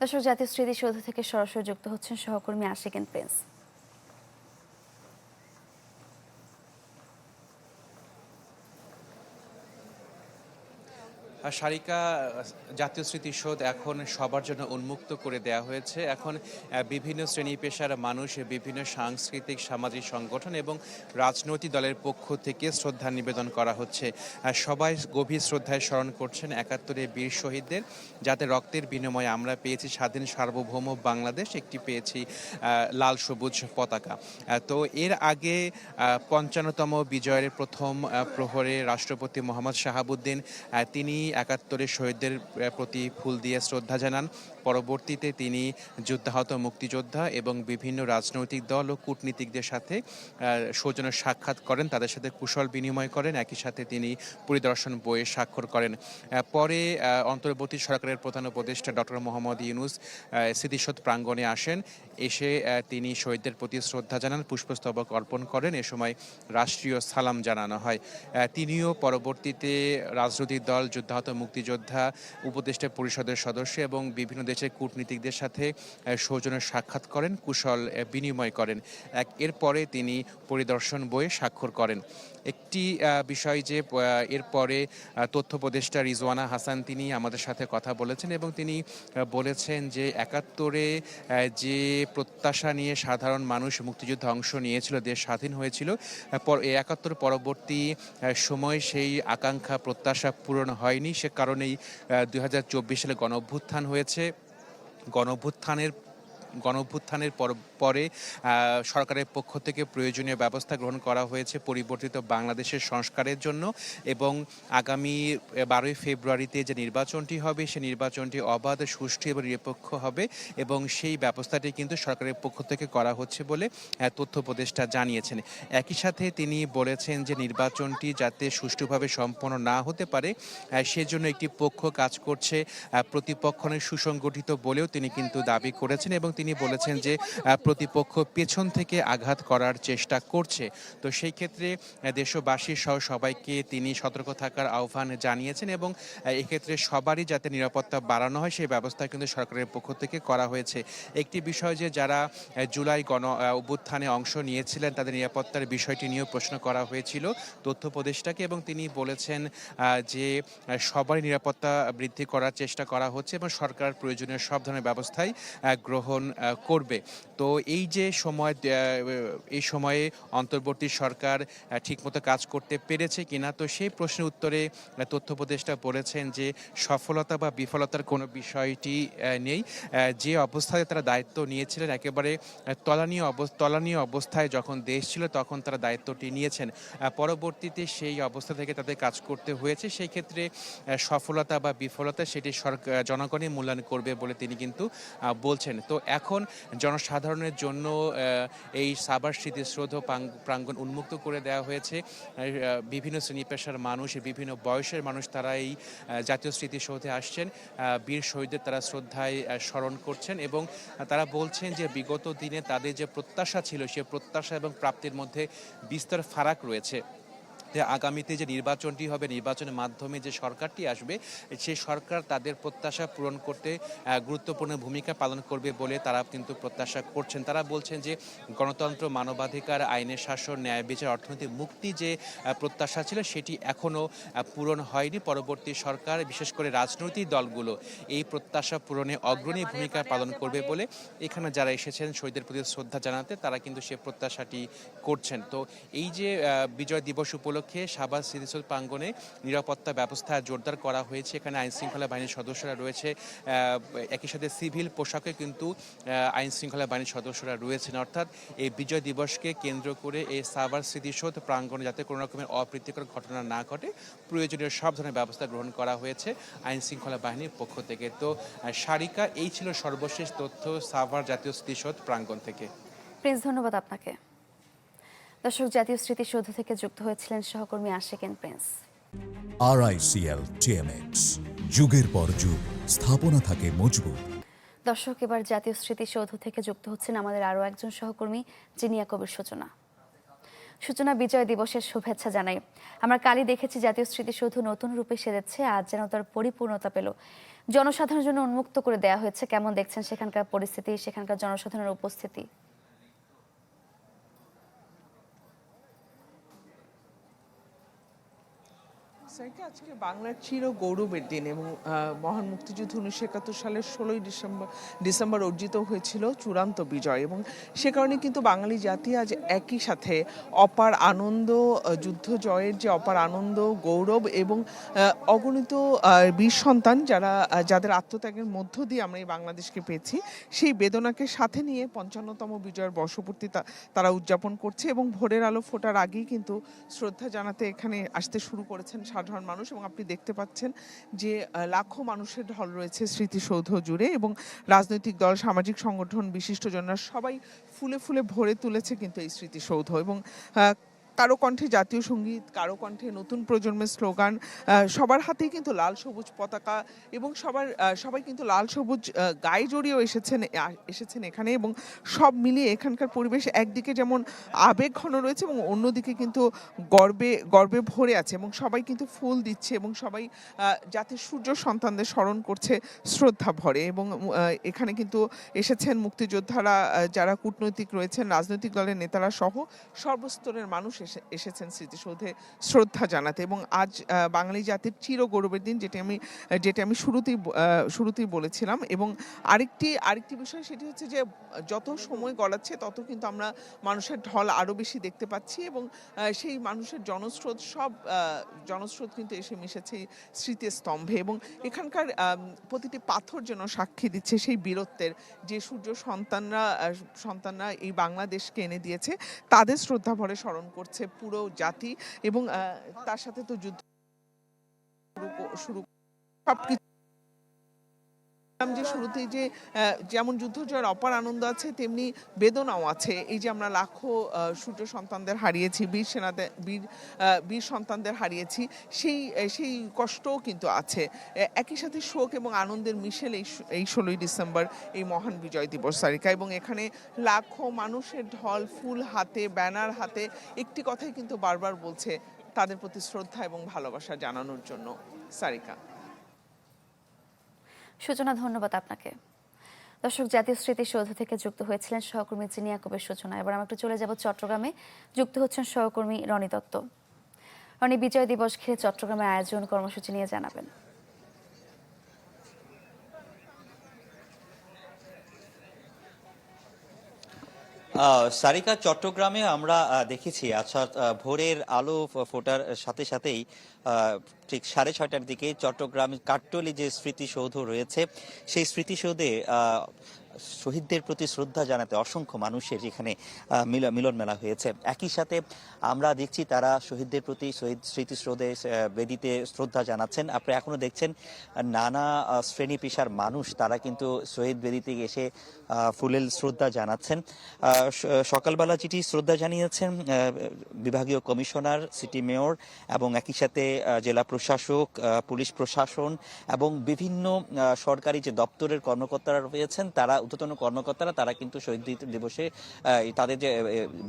দর্শক, জাতীয় স্মৃতিসৌধ থেকে সরাসরি যুক্ত হচ্ছেন সহকর্মী আশিকিন প্রিন্স। সারিকা, জাতীয় স্মৃতিসৌধ এখন সবার জন্য উন্মুক্ত করে দেয়া হয়েছে। এখন বিভিন্ন শ্রেণী পেশার মানুষ, বিভিন্ন সাংস্কৃতিক সামাজিক সংগঠন এবং রাজনৈতিক দলের পক্ষ থেকে শ্রদ্ধা নিবেদন করা হচ্ছে। সবাই গভীর শ্রদ্ধায় স্মরণ করছেন ৭১-এর বীর শহীদদের, যাতে রক্তের বিনিময়ে আমরা পেয়েছি স্বাধীন সার্বভৌম বাংলাদেশ, একটি পেয়েছি লাল সবুজ পতাকা। তো এর আগে ৫৫তম বিজয়ের প্রথম প্রহরে রাষ্ট্রপতি মোহাম্মদ শাহাবুদ্দিন তিনি ৭১-এর শহীদদের প্রতি ফুল দিয়ে শ্রদ্ধা জানান। পরবর্তীতে তিনি যুদ্ধাহত মুক্তিযোদ্ধা এবং বিভিন্ন রাজনৈতিক দল ও কূটনীতিকদের সাথে সৌজন্য সাক্ষাৎ করেন, তাদের সাথে কুশল বিনিময় করেন। একই সাথে তিনি পরিদর্শন বইয়ে স্বাক্ষর করেন। পরে অন্তর্বর্তী সরকারের প্রধান উপদেষ্টা ডক্টর মোহাম্মদ ইউনূস স্মৃতিসৌধ প্রাঙ্গণে আসেন। এসে তিনি শহীদদের প্রতি শ্রদ্ধা জানান, পুষ্পস্তবক অর্পণ করেন। এ সময় রাষ্ট্রীয় সালাম জানানো হয়। তিনিও পরবর্তীতে রাজনৈতিক দল, যুদ্ধাহত মুক্তিযোদ্ধা, উপদেষ্টা পরিষদের সদস্য এবং বিভিন্ন দেশের কূটনীতিকদের সাথে সৌজন্য সাক্ষাৎ করেন, কুশল বিনিময় করেন। এরপরে তিনি পরিদর্শন বইয়ে স্বাক্ষর করেন। একটি বিষয় যে এরপরে তথ্য উপদেষ্টা রিজওয়ানা হাসান তিনি আমাদের সাথে কথা বলেছেন এবং তিনি বলেছেন যে ৭১-এ যে প্রত্যাশা নিয়ে সাধারণ মানুষ মুক্তিযুদ্ধে অংশ নিয়েছিল, দেশ স্বাধীন হয়েছিল, ৭১ পরবর্তী সময় সেই আকাঙ্ক্ষা প্রত্যাশা পূরণ হয়নি। সে কারণেই ২০২৪ সালে গণঅভ্যুত্থান হয়েছে। গণঅভ্যুত্থানের পরে সরকারের পক্ষ থেকে প্রয়োজনীয় ব্যবস্থা গ্রহণ করা হয়েছে পরিবর্তিত বাংলাদেশের সংস্কারের জন্য, এবং আগামী ১২ই ফেব্রুয়ারিতে যে নির্বাচনটি হবে সেই নির্বাচনটি অবাধ, সুষ্ঠু এবং নিরপেক্ষ হবে, এবং সেই ব্যবস্থাটি কিন্তু সরকারের পক্ষ থেকে করা হচ্ছে বলে তথ্য উপদেষ্টা জানিয়েছেন। একই সাথে তিনি বলেছেন যে নির্বাচনটি যাতে সুষ্ঠুভাবে সম্পন্ন না হতে পারে সেজন্য একটি পক্ষ কাজ করছে, প্রতিপক্ষ সুসংগঠিত বলেও তিনি কিন্তু দাবি করেছেন, এবং তিনি বলেছেন যে প্রতিপক্ষ পেছন থেকে আঘাত করার চেষ্টা করছে। তো সেই ক্ষেত্রে দেশবাসী সহ সবাইকে তিনি সতর্ক থাকার আহ্বান জানিয়েছেন, এবং এক্ষেত্রে সবারই যাতে নিরাপত্তা বাড়ানো হয় সেই ব্যবস্থা কিন্তু সরকারের পক্ষ থেকে করা হয়েছে। একটি বিষয় যে যারা জুলাই অভ্যুত্থানে অংশ নিয়েছিলেন তাদের নিরাপত্তার বিষয়টি নিয়েও প্রশ্ন করা হয়েছিল তথ্য উপদেষ্টাকে, এবং তিনি বলেছেন যে সবারই নিরাপত্তা বৃদ্ধি করার চেষ্টা করা হচ্ছে এবং সরকার প্রয়োজনীয় সব ধরনের ব্যবস্থাই গ্রহণ করবে। তো এই যে এই সময়ে অন্তর্বর্তী সরকার ঠিকমতো কাজ করতে পেরেছে কিনা, তো সেই প্রশ্নের উত্তরে তথ্য উপদেষ্টা বলেছেন যে সফলতা বা বিফলতার কোনো বিষয়টি নেই। যে অবস্থায় তারা দায়িত্ব নিয়েছিলেন, একেবারে তলানীয় অবস্থায় যখন দেশ ছিল তখন তারা দায়িত্বটি নিয়েছেন। পরবর্তীতে সেই অবস্থা থেকে তাদের কাজ করতে হয়েছে। সেই ক্ষেত্রে সফলতা বা বিফলতা সেটি জনগণই মূল্যায়ন করবে বলে তিনি কিন্তু বলছেন। তো এখন জনসাধারণের জন্য এই সাভার স্মৃতিসৌধ প্রাঙ্গণ উন্মুক্ত করে দেওয়া হয়েছে। বিভিন্ন শ্রেণী পেশার মানুষ, বিভিন্ন বয়সের মানুষ তারা এই জাতীয় স্মৃতিসৌধে আসছেন, বীর শহীদদের তারা শ্রদ্ধায় স্মরণ করছেন, এবং তারা বলছেন যে বিগত দিনে তাদের যে প্রত্যাশা ছিল সে প্রত্যাশা এবং প্রাপ্তির মধ্যে বিস্তর ফারাক রয়েছে। আগামীতে যে নির্বাচনটি হবে, নির্বাচনের মাধ্যমে যে সরকারটি আসবে সেই সরকার তাদের প্রত্যাশা পূরণ করতে গুরুত্বপূর্ণ ভূমিকা পালন করবে বলে তারা কিন্তু প্রত্যাশা করছেন। তারা বলছেন যে গণতন্ত্র, মানবাধিকার, আইনের শাসন, ন্যায় বিচার, অর্থনৈতিক মুক্তি যে প্রত্যাশা ছিল সেটি এখনও পূরণ হয়নি। পরবর্তী সরকার, বিশেষ করে রাজনৈতিক দলগুলো এই প্রত্যাশা পূরণে অগ্রণী ভূমিকা পালন করবে বলে এখানে যারা এসেছেন শহীদের প্রতি শ্রদ্ধা জানাতে তারা কিন্তু সে প্রত্যাশাটি করছেন। তো এই যে বিজয় দিবস উপলক্ষে সাভার স্মৃতিসৌধ প্রাঙ্গণে নিরাপত্তা ব্যবস্থা জোরদার করা হয়েছে। এখানে আইনশৃঙ্খলা বাহিনীর সদস্যরা রয়েছে, একই সাথে সিভিল পোশাকে কিন্তু আইনশৃঙ্খলা বাহিনীর সদস্যরা রয়েছেন। অর্থাৎ এই বিজয় দিবসকে কেন্দ্র করে এই সাভার স্মৃতিসৌধ প্রাঙ্গণে যাতে কোনো রকমের অপ্রীতিকর ঘটনা না ঘটে প্রয়োজনীয় সব ধরনের ব্যবস্থা গ্রহণ করা হয়েছে আইনশৃঙ্খলা বাহিনীর পক্ষ থেকে। তো সারিকা, এই ছিল সর্বশেষ তথ্য সাভার জাতীয় স্মৃতিসৌধ প্রাঙ্গণ থেকে। প্রিন্স, ধন্যবাদ আপনাকে। দর্শক, জাতীয় স্মৃতিসৌধ থেকে যুক্ত হয়েছিলেন সহকর্মী আশিকিন প্রিন্স। RICL TMX, যুগের পর যুগ স্থাপনা থাকে মজবুত। দর্শক, এবার জাতীয় স্মৃতিসৌধ থেকে যুক্ত হচ্ছেন আমাদের আরও একজন সহকর্মী জিনিয়া কবির সূচনা। সূচনা বিজয় দিবসের শুভেচ্ছা জানাই। আমরা কালই দেখেছি জাতীয় স্মৃতিসৌধ নতুন রূপে সেজেছে, আজ যেন তার পরিপূর্ণতা পেল। জনসাধারণের জন্য উন্মুক্ত করে দেওয়া হয়েছে। কেমন দেখছেন সেখানকার পরিস্থিতি, সেখানকার জনসাধারণের উপস্থিতি? আজকে বাংলার চির গৌরবের দিন এবং মহান মুক্তিযুদ্ধ 1971 সালের 16ই ডিসেম্বর অর্জিত হয়েছিল চূড়ান্ত বিজয়, এবং সে কারণে কিন্তু বাঙালি জাতি আজ একই সাথে অপার আনন্দ, যুদ্ধ জয়ের যে অপার আনন্দ, গৌরব এবং অগণিত বীর সন্তান যাদের আত্মত্যাগের মধ্য দিয়ে আমরা এই বাংলাদেশকে পেয়েছি, সেই বেদনাকে সাথে নিয়ে 55তম বিজয়ের বর্ষপূর্তি তারা উদযাপন করছে। এবং ভোরের আলো ফোটার আগেই কিন্তু শ্রদ্ধা জানাতে এখানে আসতে শুরু করেছেন সাধারণ মানুষ, এবং আপনি দেখতে পাচ্ছেন যে লাখো মানুষের ঢল রয়েছে স্মৃতিসৌধ জুড়ে, এবং রাজনৈতিক দল, সামাজিক সংগঠন, বিশিষ্টজনরা সবাই ফুলে ফুলে ভরে তুলেছে কিন্তু এই স্মৃতিসৌধ। এবং কারো কণ্ঠে জাতীয় সঙ্গীত, কারো কণ্ঠে নতুন প্রজন্মের স্লোগান, সবার হাতেই কিন্তু লাল সবুজ পতাকা, এবং সবাই কিন্তু লাল সবুজ গায়ে জড়িয়েও এসেছেন এখানে। এবং সব মিলিয়ে এখানকার পরিবেশ একদিকে যেমন আবেগ ঘন রয়েছে এবং অন্যদিকে কিন্তু গর্বে ভরে আছে, এবং সবাই কিন্তু ফুল দিচ্ছে এবং সবাই জাতির সূর্য সন্তানদের স্মরণ করছে শ্রদ্ধা ভরে। এবং এখানে কিন্তু এসেছেন মুক্তিযোদ্ধারা, যারা কূটনৈতিক রয়েছেন, রাজনৈতিক দলের নেতারা সহ সর্বস্তরের মানুষ এসেছেন স্মৃতিসৌধে শ্রদ্ধা জানাতে। এবং আজ বাঙালি জাতির চির গৌরবের দিন, যেটি আমি শুরুতেই বলেছিলাম। এবং আরেকটি বিষয় সেটি হচ্ছে যে যত সময় গড়াচ্ছে তত কিন্তু আমরা মানুষের ঢল আরো বেশি দেখতে পাচ্ছি, এবং সেই মানুষের জনস্রোত কিন্তু এসে মিশেছে স্মৃতিস্তম্ভে। এবং এখানকার প্রতিটি পাথর যেন সাক্ষী দিচ্ছে সেই বীরত্বের, যে সূর্য সন্তানরা এই বাংলাদেশকে এনে দিয়েছে, তাদের শ্রদ্ধা ভরে স্মরণ করছে পুরো জাতি। এবং তার সাথে তো যুদ্ধ শুরু সবকিছু যে শুরুতেই যে যেমন যুদ্ধ জয়ের অপার আনন্দ আছে, তেমনি বেদনাও আছে। এই যে আমরা লাখো সূর্য সন্তানদের হারিয়েছি, বীর সন্তানদের হারিয়েছি, সেই কষ্টও কিন্তু আছে। একই সাথে শোক এবং আনন্দের মিশেল এই 16ই ডিসেম্বর এই মহান বিজয় দিবস তারিখা। এবং এখানে লাখো মানুষের ঢল, ফুল হাতে, ব্যানার হাতে, একটি কথাই কিন্তু বারবার বলছে তাদের প্রতি শ্রদ্ধা এবং ভালোবাসা জানানোর জন্য। সারিকা। সূচনা, ধন্যবাদ আপনাকে। দর্শক, জাতীয় স্মৃতিসৌধ থেকে যুক্ত হয়েছিলেন সহকর্মী জিনিয়া কবির সূচনা। এবার আমরা একটু চলে যাব চট্টগ্রামে, যুক্ত হচ্ছেন সহকর্মী রনি দত্ত। রনি, বিজয় দিবস ঘিরে চট্টগ্রামের আয়োজন, কর্মসূচি নিয়ে জানাবেন। সারিকা, চট্টগ্রামে আমরা দেখেছি আচ্ছা ভোরের আলো ফোটার সাথে সাথেই ঠিক 6:30টার দিকে চট্টগ্রাম কাট্টলি যে স্মৃতিসৌধ রয়েছে, সেই স্মৃতিসৌধে শহীদদের প্রতি শ্রদ্ধা জানাতে অসংখ্য মানুষের এখানে মিলন মেলা হয়েছে। একই সাথে আমরা দেখছি তারা শহীদদের প্রতি শহীদ স্মৃতিসৌধে বেদিতে শ্রদ্ধা জানাচ্ছেন। আপনারা এখনো দেখছেন নানা শ্রেণী পেশার মানুষ তারা কিন্তু শহীদ বেদিতে এসে ফুলেল শ্রদ্ধা জানাচ্ছেন। সকালবেলা যেটি শ্রদ্ধা জানিয়েছেন বিভাগীয় কমিশনার, সিটি মেয়র এবং একই সাথে জেলা প্রশাসক, পুলিশ প্রশাসন এবং বিভিন্ন সরকারি যে দপ্তরের কর্মকর্তারা রয়েছেন, তারা ঊর্ধ্বতন কর্মকর্তারা তারা কিন্তু শহীদ দিবসে তাদের যে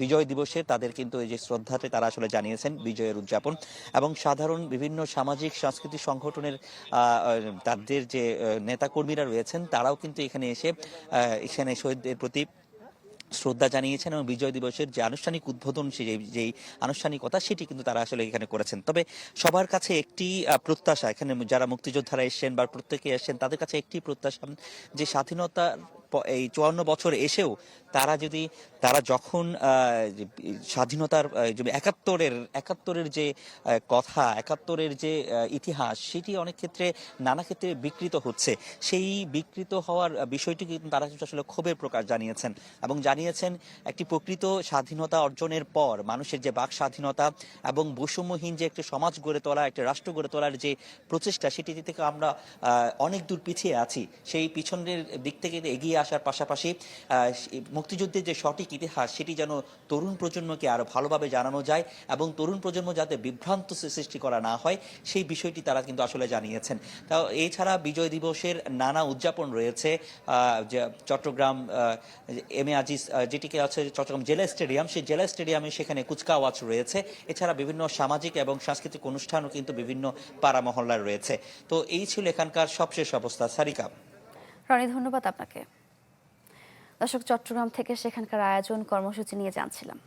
বিজয় দিবসে তাদের কিন্তু এই যে শ্রদ্ধাতে তারা আসলে জানিয়েছেন বিজয়ের উদযাপন। এবং সাধারণ বিভিন্ন সামাজিক সাংস্কৃতিক সংগঠনের তাদের যে নেতাকর্মীরা রয়েছেন তারাও কিন্তু এখানে এখানে শহীদদের প্রতি শ্রদ্ধা জানিয়েছেন এবং বিজয় দিবসের যে আনুষ্ঠানিক উদ্বোধন, যেই আনুষ্ঠানিকতা সেটি কিন্তু তারা আসলে এখানে করেছেন। তবে সবার কাছে একটি প্রত্যাশা, এখানে যারা মুক্তিযোদ্ধারা এসছেন বা প্রত্যেকে এসছেন তাদের কাছে একটি প্রত্যাশা, যে স্বাধীনতা এই 54 বছর এসেও তারা যখন স্বাধীনতার একাত্তরের যে কথা, একাত্তরের যে ইতিহাস, সেটি অনেক ক্ষেত্রে নানা ক্ষেত্রে বিকৃত হচ্ছে, সেই বিকৃত হওয়ার বিষয়টি কিন্তু তারা আসলে ক্ষোভের প্রকাশ জানিয়েছেন এবং জানিয়েছেন একটি প্রকৃত স্বাধীনতা অর্জনের পর মানুষের যে বাক স্বাধীনতা এবং বৈষম্যহীন যে একটি সমাজ গড়ে তোলা, একটি রাষ্ট্র গড়ে তোলার যে প্রচেষ্টা, সেটি থেকে আমরা অনেক দূর পিছিয়ে আছি। সেই পিছনের দিক থেকে এগিয়ে আসার পাশাপাশি মুক্তিযুদ্ধের যে সঠিক ইতিহাস সেটি যেন তরুণ প্রজন্মকে আরো ভালোভাবে জানানো যায় এবং তরুণ প্রজন্ম যাতে বিভ্রান্ত সৃষ্টি করা না হয় সেই বিষয়টি তারা কিন্তু আসলে জানিয়েছেন। তাও এছাড়া বিজয় দিবসের নানা উদযাপন রয়েছে। যে চট্টগ্রাম এম এ আজিজ যেটিকে আছে চট্টগ্রাম জেলা স্টেডিয়াম, সেই জেলা স্টেডিয়ামে সেখানে কুচকাওয়াজ রয়েছে। এছাড়া বিভিন্ন সামাজিক এবং সাংস্কৃতিক অনুষ্ঠানও কিন্তু বিভিন্ন পাড়া মহল্লার রয়েছে। তো এই ছিল এখানকার সবশেষ অবস্থা। সারিকা। রনি, ধন্যবাদ আপনাকে। দর্শক, চট্টগ্রাম থেকে সেখানকার আয়োজন কর্মসূচি নিয়ে জানছিলাম।